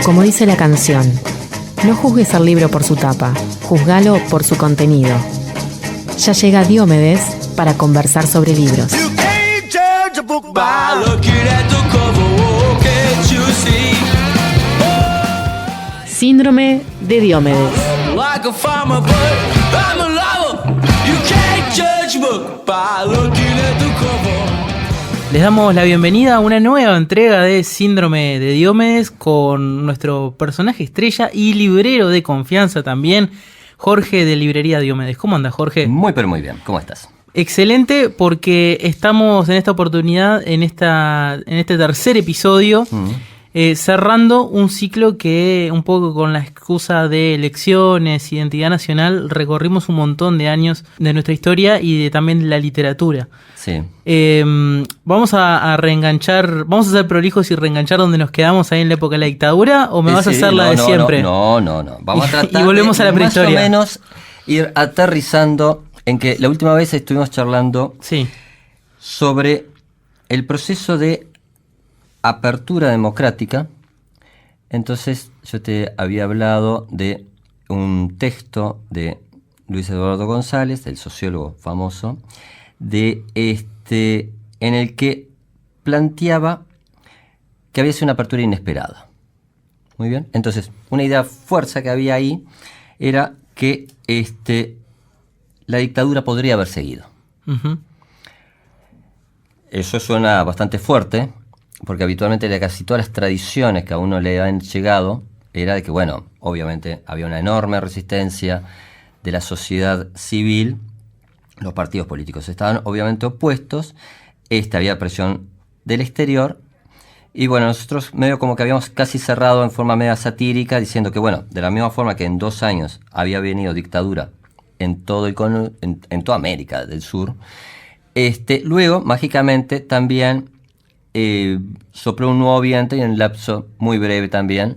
Como dice la canción, no juzgues al libro por su tapa, juzgalo por su contenido. Ya llega Diomedes para conversar sobre libros. Síndrome de Diomedes. Les damos la bienvenida a una nueva entrega de Síndrome de Diomedes con nuestro personaje estrella y librero de confianza también, Jorge de Librería Diomedes. ¿Cómo anda, Jorge? Muy, pero muy bien. ¿Cómo estás? Excelente, porque estamos en esta oportunidad, en este tercer episodio, cerrando un ciclo que, un poco con la excusa de elecciones, identidad nacional, recorrimos un montón de años de nuestra historia y también de la literatura. Sí. Vamos a reenganchar, vamos a ser prolijos y reenganchar donde nos quedamos ahí en la época de la dictadura, ¿o me vas a hacer la de siempre? No. Vamos a tratar y volvemos a la prehistoria. Más o menos ir aterrizando en que la última vez estuvimos charlando sobre el proceso de apertura democrática. Entonces yo te había hablado de un texto de Luis Eduardo González, el sociólogo famoso, en el que planteaba que había sido una apertura inesperada. Muy bien. Entonces, una idea fuerza que había ahí era que la dictadura podría haber seguido. Uh-huh. Eso suena bastante fuerte, porque habitualmente casi todas las tradiciones que a uno le han llegado era de que, bueno, obviamente había una enorme resistencia de la sociedad civil. Los partidos políticos estaban obviamente opuestos, había presión del exterior, y bueno, nosotros medio como que habíamos casi cerrado en forma media satírica, diciendo que bueno, de la misma forma que en 2 años había venido dictadura en toda América del Sur, luego, mágicamente, también sopló un nuevo viento y en un lapso muy breve también,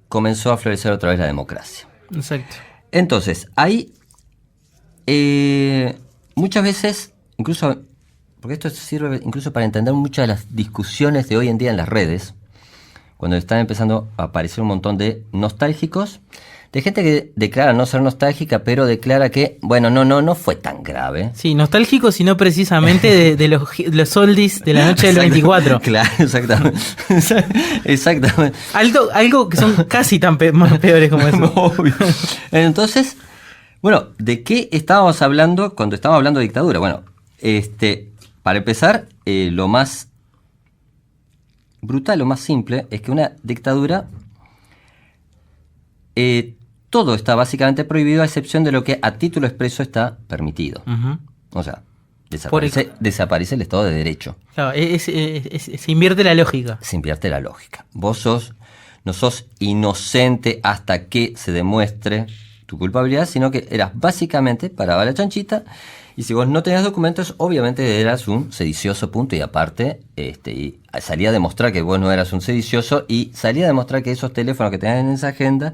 comenzó a florecer otra vez la democracia. Exacto. Entonces, ahí muchas veces, incluso, porque esto sirve incluso para entender muchas de las discusiones de hoy en día en las redes, cuando están empezando a aparecer un montón de nostálgicos, de gente que declara no ser nostálgica, pero declara que, bueno, no fue tan grave. Sí, nostálgicos y no precisamente de los oldies de la noche del 24. Claro, exactamente. Exactamente. Algo que son casi tan más peores como eso. Obvio. Entonces, bueno, ¿de qué estábamos hablando cuando estábamos hablando de dictadura? Bueno, para empezar, lo más brutal, lo más simple, es que una dictadura, todo está básicamente prohibido a excepción de lo que a título expreso está permitido. Uh-huh. O sea, desaparece el Estado de Derecho. Claro, se invierte la lógica. Se invierte la lógica. Vos no sos inocente hasta que se demuestre tu culpabilidad, sino que eras básicamente paraba la chanchita, y si vos no tenías documentos, obviamente eras un sedicioso, punto y aparte, y salía a demostrar que vos no eras un sedicioso, y salía a demostrar que esos teléfonos que tenían en esa agenda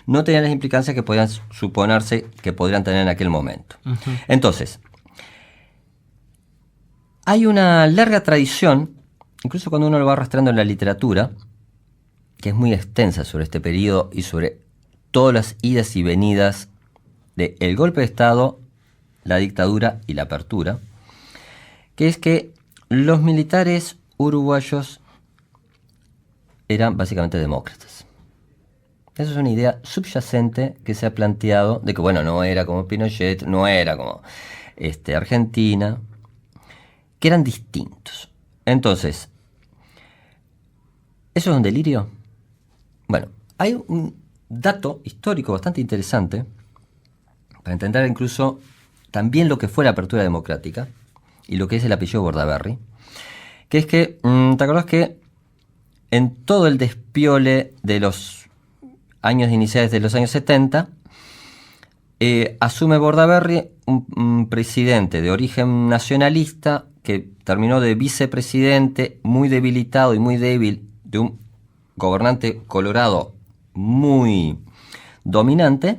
no tenían las implicancias que podían suponerse que podrían tener en aquel momento. Uh-huh. Entonces, hay una larga tradición, incluso cuando uno lo va arrastrando en la literatura, que es muy extensa sobre este periodo y sobre todas las idas y venidas del golpe de Estado, la dictadura y la apertura, que es que los militares uruguayos eran básicamente demócratas. Esa es una idea subyacente que se ha planteado de que, bueno, no era como Pinochet, no era como Argentina, que eran distintos. Entonces, ¿eso es un delirio? Bueno, hay un dato histórico bastante interesante para entender incluso también lo que fue la apertura democrática y lo que es el apellido Bordaberry, que es que, ¿te acordás que en todo el despiole de los años iniciales de los años 70, asume Bordaberry, un presidente de origen nacionalista que terminó de vicepresidente muy debilitado y muy débil de un gobernante colorado muy dominante,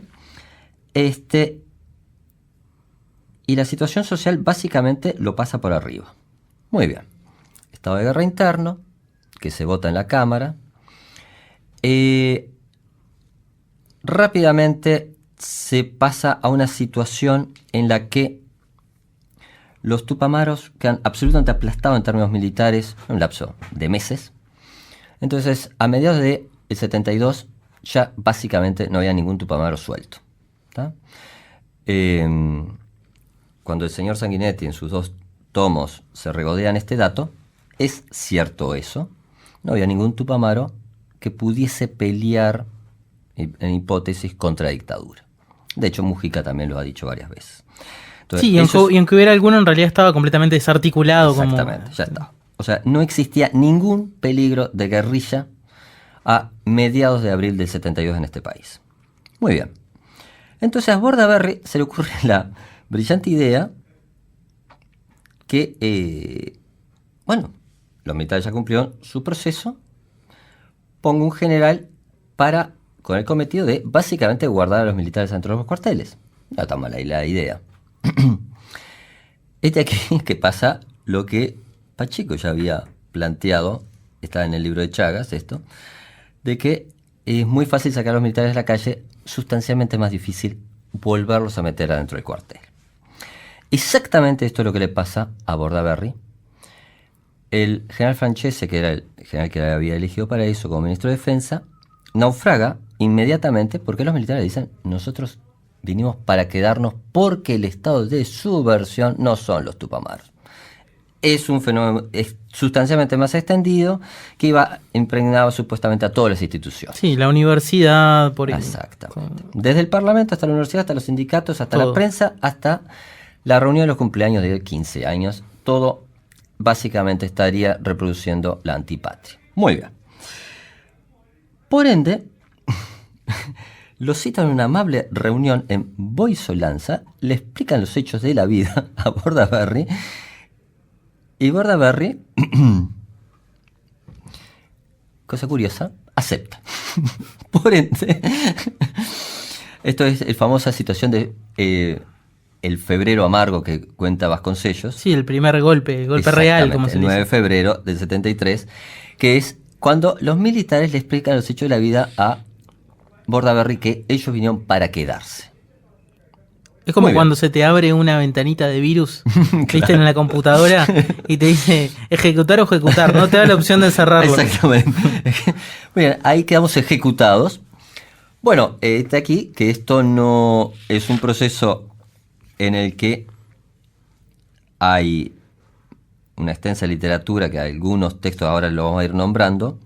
y la situación social básicamente lo pasa por arriba. Muy bien. Estado de guerra interno, que se vota en la Cámara, rápidamente se pasa a una situación en la que los tupamaros quedan absolutamente aplastados en términos militares en un lapso de meses. Entonces, a mediados del 72, ya básicamente no había ningún tupamaro suelto. ¿Tá? Cuando el señor Sanguinetti en sus 2 tomos se regodean este dato, es cierto eso. No había ningún tupamaro que pudiese pelear, en hipótesis, contra la dictadura. De hecho, Mujica también lo ha dicho varias veces. Entonces, sí, y aunque hubiera alguno, en realidad estaba completamente desarticulado. Exactamente, ya está. O sea, no existía ningún peligro de guerrilla a mediados de abril del 72 en este país. Muy bien. Entonces a Bordaberry se le ocurre la brillante idea que, los militares ya cumplieron su proceso, pongo un general con el cometido de básicamente guardar a los militares dentro de los cuarteles. No está mala la idea. Aquí que pasa lo que Pacheco ya había planteado, está en el libro de Chagas esto, de que es muy fácil sacar a los militares de la calle, sustancialmente más difícil volverlos a meter adentro del cuartel. Exactamente esto es lo que le pasa a Bordaberry. El general Francese, que era el general que había elegido para eso como ministro de Defensa, naufraga inmediatamente porque los militares dicen: nosotros vinimos para quedarnos porque el estado de subversión no son los tupamaros. Es un fenómeno sustancialmente más extendido que iba impregnado supuestamente a todas las instituciones. Sí, la universidad, por ejemplo. Exactamente. Desde el Parlamento hasta la universidad, hasta los sindicatos, hasta la prensa, hasta la reunión de los cumpleaños de 15 años. Todo básicamente estaría reproduciendo la antipatria. Muy bien. Por ende, lo citan en una amable reunión en Boisolanza, le explican los hechos de la vida a Bordaberry. Y Bordaberry, cosa curiosa, acepta. Por ende, esto es la famosa situación de el febrero amargo que cuenta Vasconcellos. Sí, el primer golpe, el golpe real, como se dice. El 9 de febrero del 73, que es cuando los militares le explican los hechos de la vida a Bordaberry, que ellos vinieron para quedarse. Es como cuando se te abre una ventanita de virus, viste, en la computadora, y te dice ejecutar o ejecutar, no te da la opción de cerrarlo. Exactamente. Muy bien, ahí quedamos ejecutados. Bueno, está aquí que esto no es un proceso en el que hay una extensa literatura, que algunos textos ahora lo vamos a ir nombrando,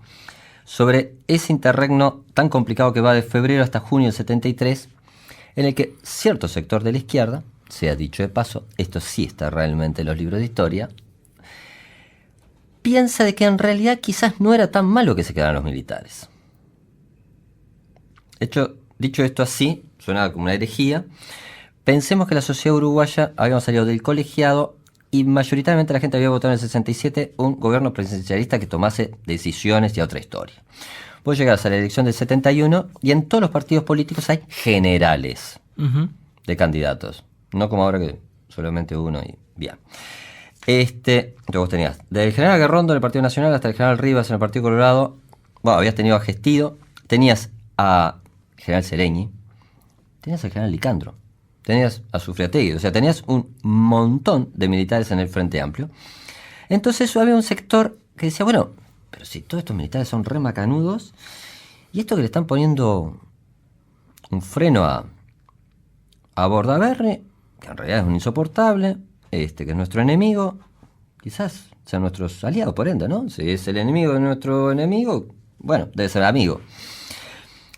sobre ese interregno tan complicado que va de febrero hasta junio del 73, en el que cierto sector de la izquierda, sea dicho de paso, esto sí está realmente en los libros de historia, piensa de que en realidad quizás no era tan malo que se quedaran los militares. Dicho esto así, suena como una herejía. Pensemos que la sociedad uruguaya habíamos salido del colegiado y mayoritariamente la gente había votado en el 67 un gobierno presidencialista que tomase decisiones y otra historia. Vos llegás a la elección del 71 y en todos los partidos políticos hay generales de candidatos. No como ahora que solamente uno y bien. Entonces vos tenías desde el general Aguerrondo en el Partido Nacional hasta el general Rivas en el Partido Colorado. Bueno, habías tenido a Gestido, tenías a general Sereñi, tenías al general Licandro, tenías a Sufriategui, o sea, tenías un montón de militares en el Frente Amplio. Entonces había un sector que decía, bueno, pero si todos estos militares son re macanudos, y esto que le están poniendo un freno a Bordaberry, que en realidad es un insoportable, que es nuestro enemigo, quizás sean nuestros aliados, por ende, ¿no? Si es el enemigo de nuestro enemigo, bueno, debe ser amigo.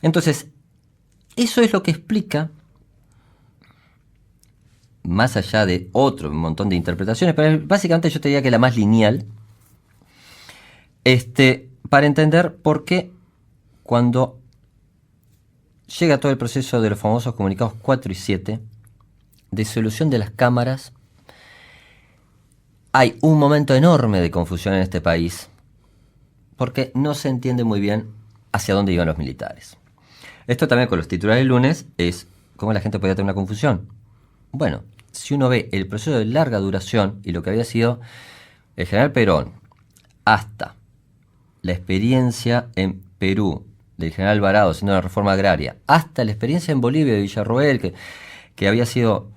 Entonces, eso es lo que explica, más allá de otro montón de interpretaciones, pero básicamente yo te diría que la más lineal, para entender por qué cuando llega todo el proceso de los famosos comunicados 4 y 7, disolución de las cámaras, hay un momento enorme de confusión en este país, porque no se entiende muy bien hacia dónde iban los militares. Esto también con los titulares del lunes es cómo la gente podía tener una confusión. Bueno, si uno ve el proceso de larga duración y lo que había sido el general Perón hasta la experiencia en Perú del general Alvarado haciendo la reforma agraria, hasta la experiencia en Bolivia de Villarroel, que había sido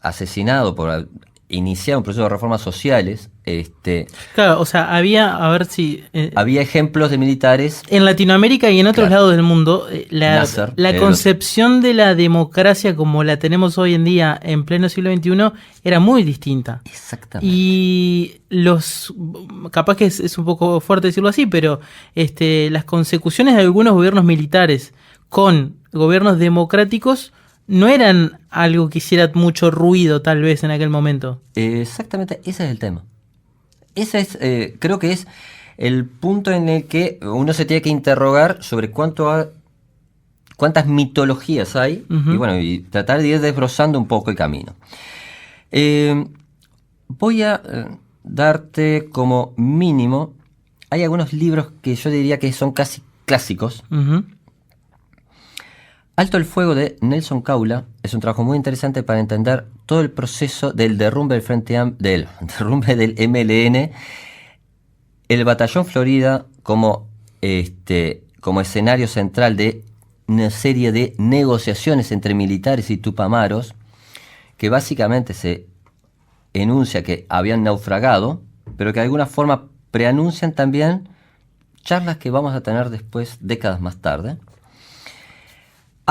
asesinado por iniciar un proceso de reformas sociales, Claro, o sea, había, a ver si... había ejemplos de militares. En Latinoamérica y en otros Claro. lados del mundo, Nasser, la concepción de la democracia como la tenemos hoy en día en pleno siglo XXI era muy distinta. Exactamente. Y capaz que es un poco fuerte decirlo así, pero las consecuciones de algunos gobiernos militares con gobiernos democráticos no eran algo que hiciera mucho ruido tal vez en aquel momento. Exactamente, ese es el tema. Ese es, creo que es el punto en el que uno se tiene que interrogar sobre cuántas mitologías hay, Uh-huh. y bueno, y tratar de ir desbrozando un poco el camino. Voy a darte como mínimo, hay algunos libros que yo diría que son casi clásicos. Uh-huh. Alto el fuego de Nelson Caula es un trabajo muy interesante para entender todo el proceso del derrumbe del derrumbe del MLN, el Batallón Florida como escenario central de una serie de negociaciones entre militares y tupamaros, que básicamente se enuncia que habían naufragado, pero que de alguna forma preanuncian también charlas que vamos a tener después, décadas más tarde.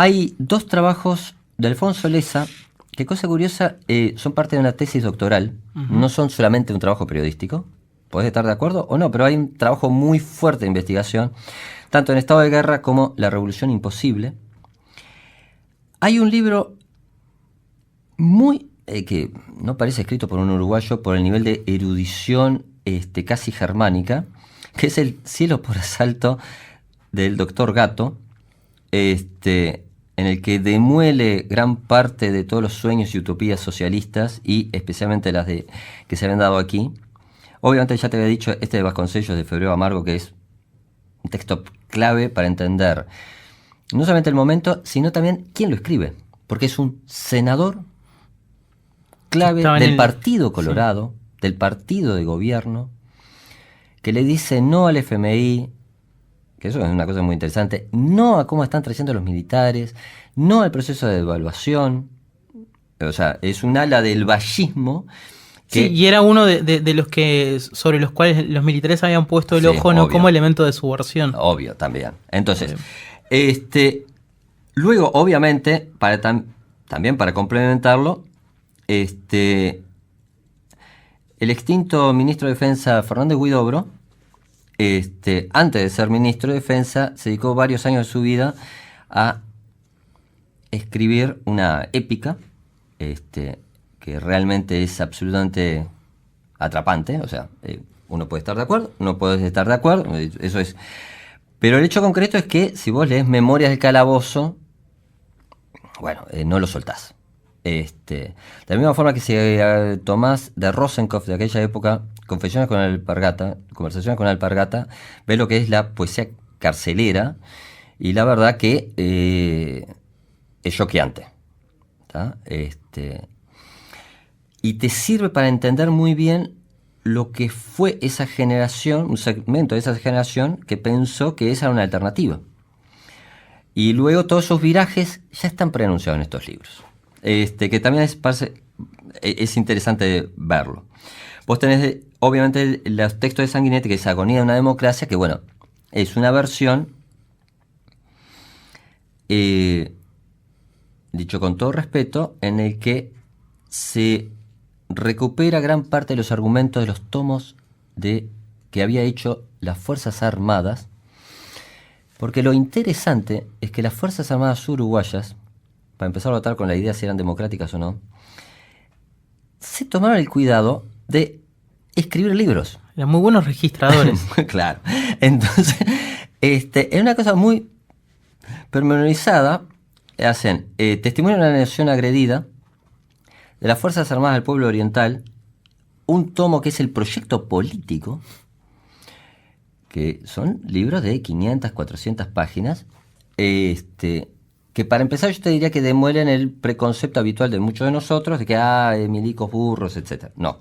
Hay dos trabajos de Alfonso Lessa que, cosa curiosa, son parte de una tesis doctoral. Uh-huh. No son solamente un trabajo periodístico. Podés estar de acuerdo o no, pero hay un trabajo muy fuerte de investigación, tanto en Estado de Guerra como La Revolución Imposible. Hay un libro muy que no parece escrito por un uruguayo por el nivel de erudición casi germánica, que es El cielo por asalto del doctor Gatto, en el que demuele gran parte de todos los sueños y utopías socialistas y especialmente las que se habían dado aquí. Obviamente ya te había dicho de Vasconcellos de Febrero Amargo, que es un texto clave para entender no solamente el momento, sino también quién lo escribe, porque es un senador clave del Partido Colorado, sí, del partido de gobierno, que le dice no al FMI, que eso es una cosa muy interesante, no a cómo están trayendo los militares, no al proceso de devaluación. O sea, es un ala del vallismo. Sí, y era uno de los que sobre los cuales los militares habían puesto el ojo, no como elemento de subversión. Obvio, también. Entonces, luego, obviamente, también para complementarlo, el extinto ministro de Defensa Fernández Huidobro, antes de ser ministro de Defensa, se dedicó varios años de su vida a escribir una épica, que realmente es absolutamente atrapante. O sea, uno puede estar de acuerdo, uno puede estar de acuerdo, eso es. Pero el hecho concreto es que si vos lees Memorias del Calabozo, bueno, no lo soltás. De la misma forma que si tomás de Rosenkopf de aquella época, Conversaciones con la Alpargata, ves lo que es la poesía carcelera, y la verdad que es choqueante. ¿Tá? Y te sirve para entender muy bien lo que fue esa generación, un segmento de esa generación que pensó que esa era una alternativa. Y luego todos esos virajes ya están preanunciados en estos libros. Que también es interesante verlo. Vos tenés, obviamente, los textos de Sanguinetti, que es Agonía de una democracia, que bueno, es una versión, dicho con todo respeto, en el que se recupera gran parte de los argumentos de los tomos que había hecho las Fuerzas Armadas, porque lo interesante es que las Fuerzas Armadas uruguayas, para empezar a votar con la idea si eran democráticas o no, se tomaron el cuidado de escribir libros. Eran muy buenos registradores. Claro. Entonces, es una cosa muy pormenorizada. Hacen testimonio de una nación agredida, de las Fuerzas Armadas del Pueblo Oriental, un tomo que es el proyecto político, que son libros de 500, 400 páginas, que para empezar yo te diría que demuelen el preconcepto habitual de muchos de nosotros, de que milicos, burros, etc. No.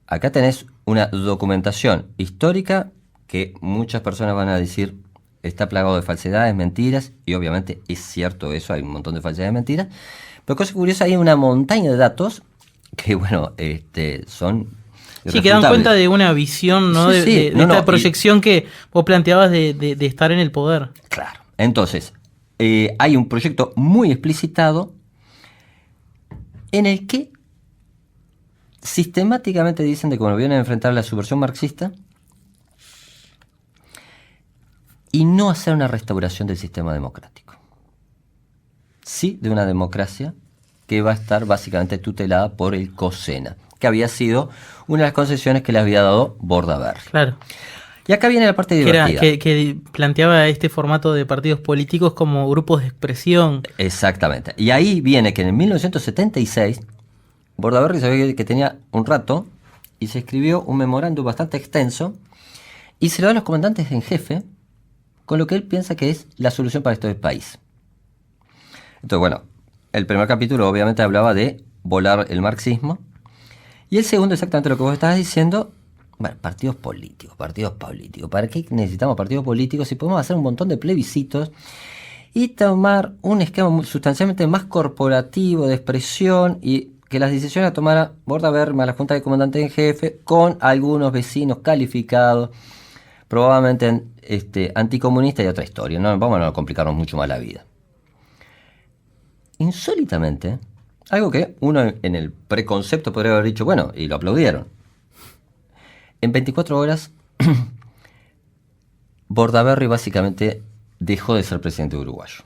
acá tenés una documentación histórica que muchas personas van a decir está plagado de falsedades, mentiras, y obviamente es cierto eso, hay un montón de falsedades y mentiras, pero cosa curiosa, hay una montaña de datos que, bueno, son... Sí, que dan cuenta de una visión, ¿no? Sí, sí. De esta proyección que vos planteabas de estar en el poder. Claro. Entonces, hay un proyecto muy explicitado en el que sistemáticamente dicen de que cuando vienen a enfrentar la subversión marxista y no hacer una restauración del sistema democrático. Sí, de una democracia que va a estar básicamente tutelada por el COSENA, que había sido una de las concesiones que le había dado Bordaberry. Claro. Y acá viene la parte divertida. Que planteaba este formato de partidos políticos como grupos de expresión. Exactamente. Y ahí viene que en 1976 Bordaberry sabía que tenía un rato y se escribió un memorándum bastante extenso y se lo da a los comandantes en jefe con lo que él piensa que es la solución para este país. Entonces, bueno, el primer capítulo obviamente hablaba de volar el marxismo y el segundo exactamente lo que vos estabas diciendo. Bueno, partidos políticos. ¿Para qué necesitamos partidos políticos si podemos hacer un montón de plebiscitos y tomar un esquema sustancialmente más corporativo de expresión y que las decisiones las tomara Bordaberry más la Junta de Comandantes en Jefe con algunos vecinos calificados, probablemente anticomunistas y otra historia? No vamos a complicarnos mucho más la vida. Insólitamente, algo que uno en el preconcepto podría haber dicho, bueno, y lo aplaudieron. En 24 horas, Bordaberry básicamente dejó de ser presidente uruguayo.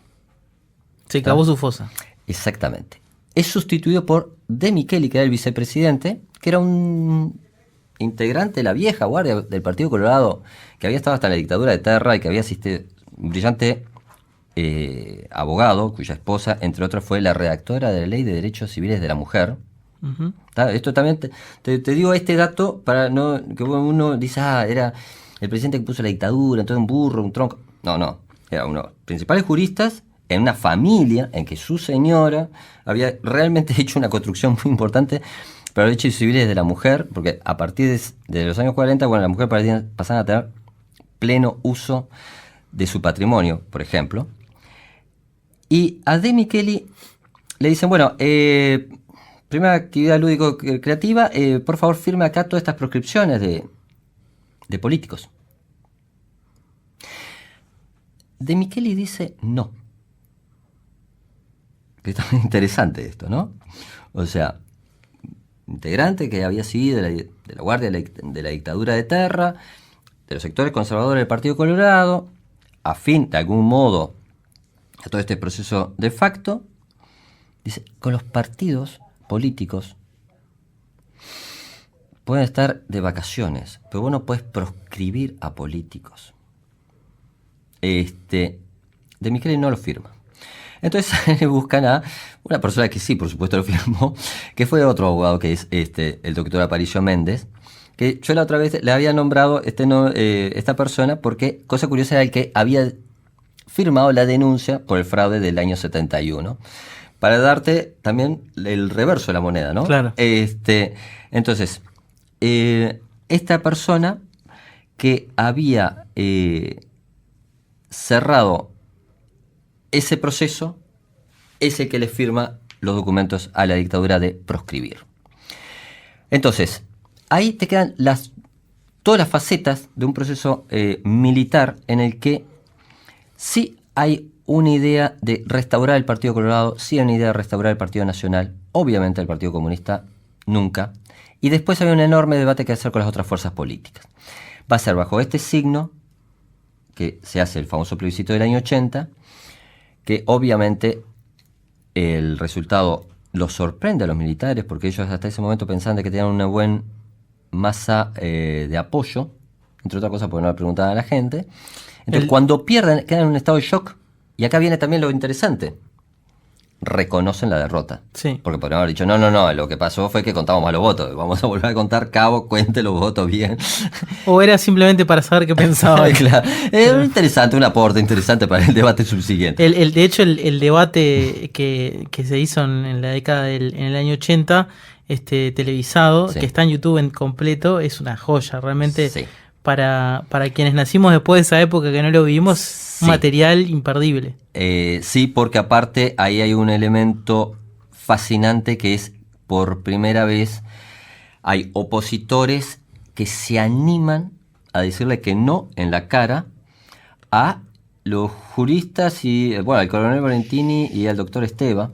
Se acabó su fosa. Exactamente. Es sustituido por De Micheli, que era el vicepresidente, que era un integrante de la vieja guardia del Partido Colorado, que había estado hasta en la dictadura de Terra y que había asistido, un brillante abogado, cuya esposa, entre otras, fue la redactora de la Ley de Derechos Civiles de la Mujer. Uh-huh. Esto también te digo este dato para no que uno dice, era el presidente que puso la dictadura, entonces un burro, un tronco. No, era uno de los principales juristas en una familia en que su señora había realmente hecho una construcción muy importante para los derechos civiles de la mujer, porque a partir de los años 40, bueno, las mujeres pasaban a tener pleno uso de su patrimonio, por ejemplo. Y a De Micheli le dicen, bueno, primera actividad lúdico-creativa, por favor firme acá todas estas proscripciones de políticos. De Micheli dice no. Que está muy interesante esto, ¿no? O sea, integrante que había sido de la guardia de la dictadura de Terra, de los sectores conservadores del Partido Colorado, afín de algún modo a todo este proceso de facto, dice, con los partidos políticos pueden estar de vacaciones, pero vos no podés proscribir a políticos. De Micheli no lo firma. Entonces buscan a una persona que sí, por supuesto lo firmó, que fue otro abogado, que es el doctor Aparicio Méndez, que yo la otra vez le había nombrado esta persona porque, cosa curiosa, era el que había firmado la denuncia por el fraude del año 71. Para darte también el reverso de la moneda, ¿no? Claro. Entonces, esta persona que había cerrado ese proceso es el que le firma los documentos a la dictadura de proscribir. Entonces, ahí te quedan todas las facetas de un proceso militar en el que sí hay una idea de restaurar el Partido Colorado, sí hay una idea de restaurar el Partido Nacional, obviamente el Partido Comunista nunca, y después hay un enorme debate que hacer con las otras fuerzas políticas. Va a ser bajo este signo que se hace el famoso plebiscito del año 80, que obviamente el resultado los sorprende a los militares, porque ellos hasta ese momento pensaban de que tenían una buena masa de apoyo, entre otras cosas porque no le preguntaban a la gente. Entonces cuando pierden, quedan en un estado de shock. Y acá viene también lo interesante. Reconocen la derrota. Sí. Porque podrían haber dicho, no, lo que pasó fue que contamos mal los votos. Vamos a volver a contar, cabo, cuente los votos bien. O era simplemente para saber qué pensaban. Claro. Interesante, un aporte interesante para el debate subsiguiente. De hecho, el debate que se hizo en la década en el año 80 televisado, Sí. que está en YouTube en completo, es una joya, realmente. Sí. Para quienes nacimos después de esa época que no lo vivimos, Sí. un material imperdible. Sí, porque aparte ahí hay un elemento fascinante que es, por primera vez, hay opositores que se animan a decirle que no en la cara a los juristas y, bueno, al coronel Valentini y al doctor Esteva.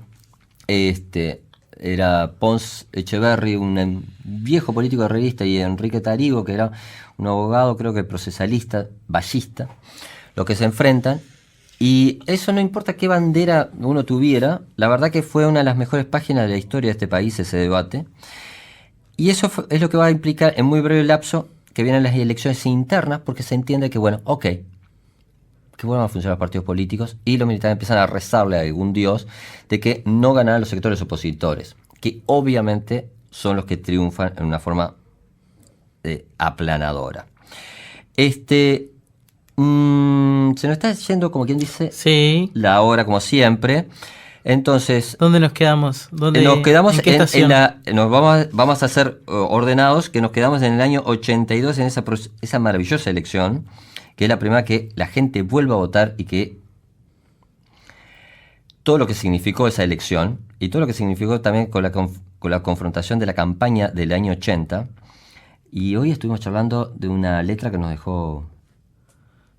Era Pons Echeverry, un viejo político herrerista, y Enrique Tarigo, que era un abogado, creo que procesalista, vallista, los que se enfrentan. Y eso no importa qué bandera uno tuviera, la verdad que fue una de las mejores páginas de la historia de este país ese debate. Y eso es lo que va a implicar en muy breve lapso que vienen las elecciones internas, porque se entiende que, bueno, ok, que vuelvan a funcionar los partidos políticos y los militares empiezan a rezarle a algún dios de que no ganarán los sectores opositores, que obviamente son los que triunfan en una forma aplanadora. Se nos está yendo, como quien dice, Sí. la hora como siempre. Entonces, ¿Dónde nos quedamos? nos quedamos ¿en qué estación? nos vamos a ser ordenados, que nos quedamos en el año 82 en esa maravillosa elección, que es la primera que la gente vuelve a votar y que todo lo que significó esa elección y todo lo que significó también con la confrontación de la campaña del año 80. Y hoy estuvimos charlando de una letra que nos dejó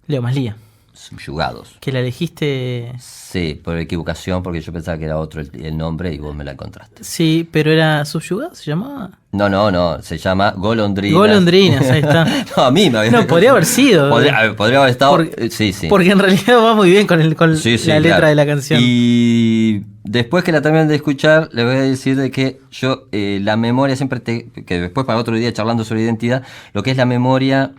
Leo Maslía, subyugados. que la elegiste. Sí, por equivocación, porque yo pensaba que era otro el nombre y vos me la encontraste. Sí, pero era subyugado, ¿se llamaba? No, se llama Golondrinas. Golondrinas, ahí está. No, a mí me había... No, podría haber sido. Podría haber estado... sí. Porque en realidad va muy bien con Sí, la letra claro. de la canción. Y después que la terminen de escuchar, les voy a decir de que yo, la memoria siempre que después para otro día charlando sobre identidad, lo que es la memoria,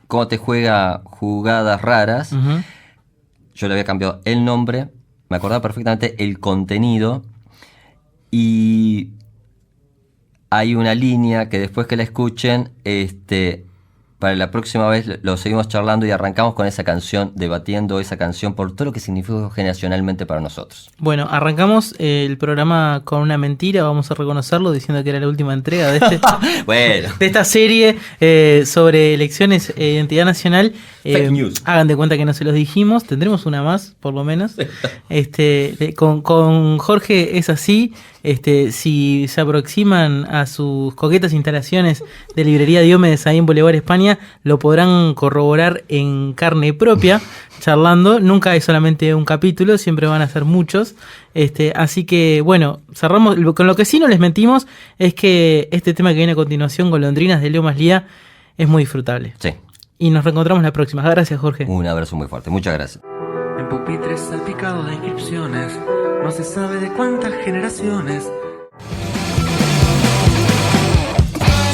cómo te juega jugadas raras. Ujú. Yo le había cambiado el nombre, me acordaba perfectamente el contenido, y hay una línea que después que la escuchen, para la próxima vez lo seguimos charlando y arrancamos con esa canción, debatiendo esa canción por todo lo que significó generacionalmente para nosotros. Bueno, arrancamos el programa con una mentira, vamos a reconocerlo, diciendo que era la última entrega de Bueno. de esta serie sobre elecciones e identidad nacional. Fake news. Hagan de cuenta que no se los dijimos, tendremos una más, por lo menos. Con Jorge es así. Si se aproximan a sus coquetas instalaciones de librería Diomedes ahí en Boulevard España, lo podrán corroborar en carne propia, charlando. Nunca hay solamente un capítulo, siempre van a ser muchos. Así que, bueno, cerramos. Con lo que sí no les mentimos es que este tema que viene a continuación, Golondrinas de Leo Maslía, es muy disfrutable. Sí, Y nos reencontramos la próxima. Gracias, Jorge. un abrazo muy fuerte, muchas gracias. En pupitres salpicados de inscripciones, no se sabe de cuántas generaciones.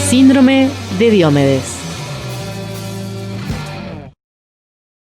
Síndrome de Diomedes.